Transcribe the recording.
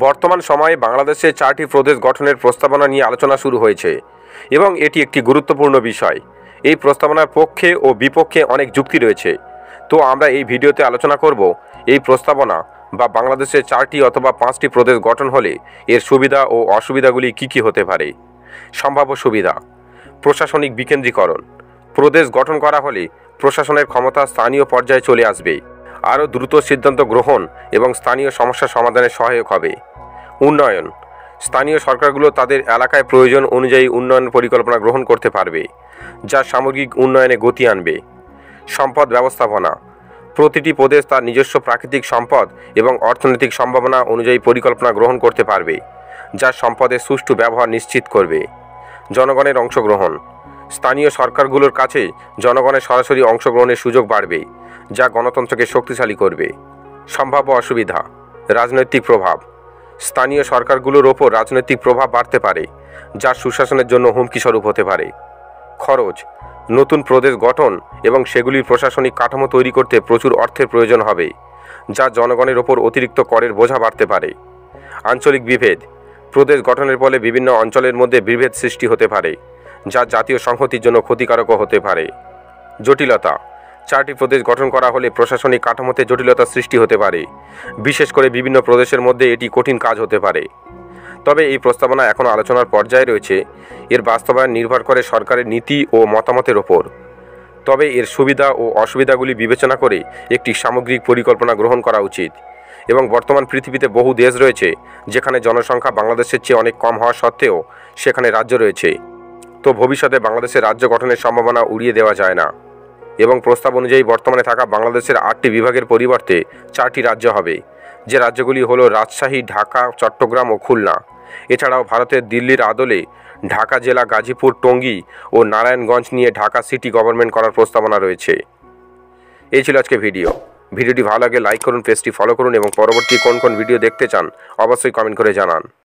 বর্তমান সময়ে বাংলাদেশে 4টি প্রদেশ গঠনের প্রস্তাবনা নিয়ে আলোচনা শুরু হয়েছে এবং এটি একটি গুরুত্বপূর্ণ বিষয়। এই প্রস্তাবনার পক্ষে ও বিপক্ষে অনেক যুক্তি রয়েছে। তো আমরা এই ভিডিওতে আলোচনা করব এই প্রস্তাবনা বা বাংলাদেশে 4টি অথবা 5টি প্রদেশ গঠন হলে এর সুবিধা ও অসুবিধাগুলি কী কী হতে পারে। সম্ভাব্য সুবিধা: প্রশাসনিক বিকেন্দ্রীকরণ। প্রদেশ গঠন করা হলে প্রশাসনের ক্ষমতা স্থানীয় পর্যায়ে চলে আসবে, আরও দ্রুত সিদ্ধান্ত গ্রহণ এবং স্থানীয় সমস্যা সমাধানে সহায়ক হবে। উন্নয়ন: স্থানীয় সরকারগুলো তাদের এলাকায় প্রয়োজন অনুযায়ী উন্নয়ন পরিকল্পনা গ্রহণ করতে পারবে, যা সামগ্রিক উন্নয়নে গতি আনবে। সম্পদ ব্যবস্থাপনা: প্রতিটি প্রদেশ তার নিজস্ব প্রাকৃতিক সম্পদ এবং অর্থনৈতিক সম্ভাবনা অনুযায়ী পরিকল্পনা গ্রহণ করতে পারবে, যা সম্পদের সুষ্ঠু ব্যবহার নিশ্চিত করবে। জনগণের অংশগ্রহণ: স্থানীয় সরকারগুলোর কাছে জনগণের সরাসরি অংশগ্রহণের সুযোগ বাড়বে, যা গণতন্ত্রকে শক্তিশালী করবে। সম্ভাব্য অসুবিধা: রাজনৈতিক প্রভাব: স্থানীয় সরকারগুলোর ওপর রাজনৈতিক প্রভাব বাড়তে পারে, যা সুশাসনের জন্য হুমকিস্বরূপ হতে পারে। খরচ: নতুন প্রদেশ গঠন এবং সেগুলির প্রশাসনিক কাঠামো তৈরি করতে প্রচুর অর্থের প্রয়োজন হবে, যা জনগণের ওপর অতিরিক্ত করের বোঝা বাড়তে পারে। আঞ্চলিক বিভেদ: প্রদেশ গঠনের ফলে বিভিন্ন অঞ্চলের মধ্যে বিভেদ সৃষ্টি হতে পারে, যা জাতীয় সংহতির জন্য ক্ষতিকারকও হতে পারে। জটিলতা: 4টি প্রদেশ গঠন করা হলে প্রশাসনিক কাঠামোতে জটিলতা সৃষ্টি হতে পারে, বিশেষ করে বিভিন্ন প্রদেশের মধ্যে এটি কঠিন কাজ হতে পারে। তবে এই প্রস্তাবনা এখনও আলোচনার পর্যায়ে রয়েছে। এর বাস্তবায়ন নির্ভর করে সরকারের নীতি ও মতামতের ওপর। তবে এর সুবিধা ও অসুবিধাগুলি বিবেচনা করে একটি সামগ্রিক পরিকল্পনা গ্রহণ করা উচিত। এবং বর্তমান পৃথিবীতে বহু দেশ রয়েছে যেখানে জনসংখ্যা বাংলাদেশের চেয়ে অনেক কম হওয়া সত্ত্বেও সেখানে রাজ্য রয়েছে। তো ভবিষ্যতে বাংলাদেশের রাজ্য গঠনের সম্ভাবনা উড়িয়ে দেওয়া যায় না এবং প্রস্তাব অনুযায়ী বর্তমানে থাকা বাংলাদেশের 8টি বিভাগের পরিবর্তে 4টি রাজ্য হবে, যে রাজ্যগুলি হলো রাজশাহী, ঢাকা, চট্টগ্রাম ও খুলনা। এছাড়াও ভারতের দিল্লির আদলে ঢাকা জেলা, গাজীপুর, টঙ্গী ও নারায়ণগঞ্জ নিয়ে ঢাকা সিটি গভর্নমেন্ট করার প্রস্তাবনা রয়েছে। এই ছিল আজকে ভিডিওটি ভালো লাগে লাইক করুন, পেজটি ফলো করুন এবং পরবর্তী কোন কোন ভিডিও দেখতে চান অবশ্যই কমেন্ট করে জানান।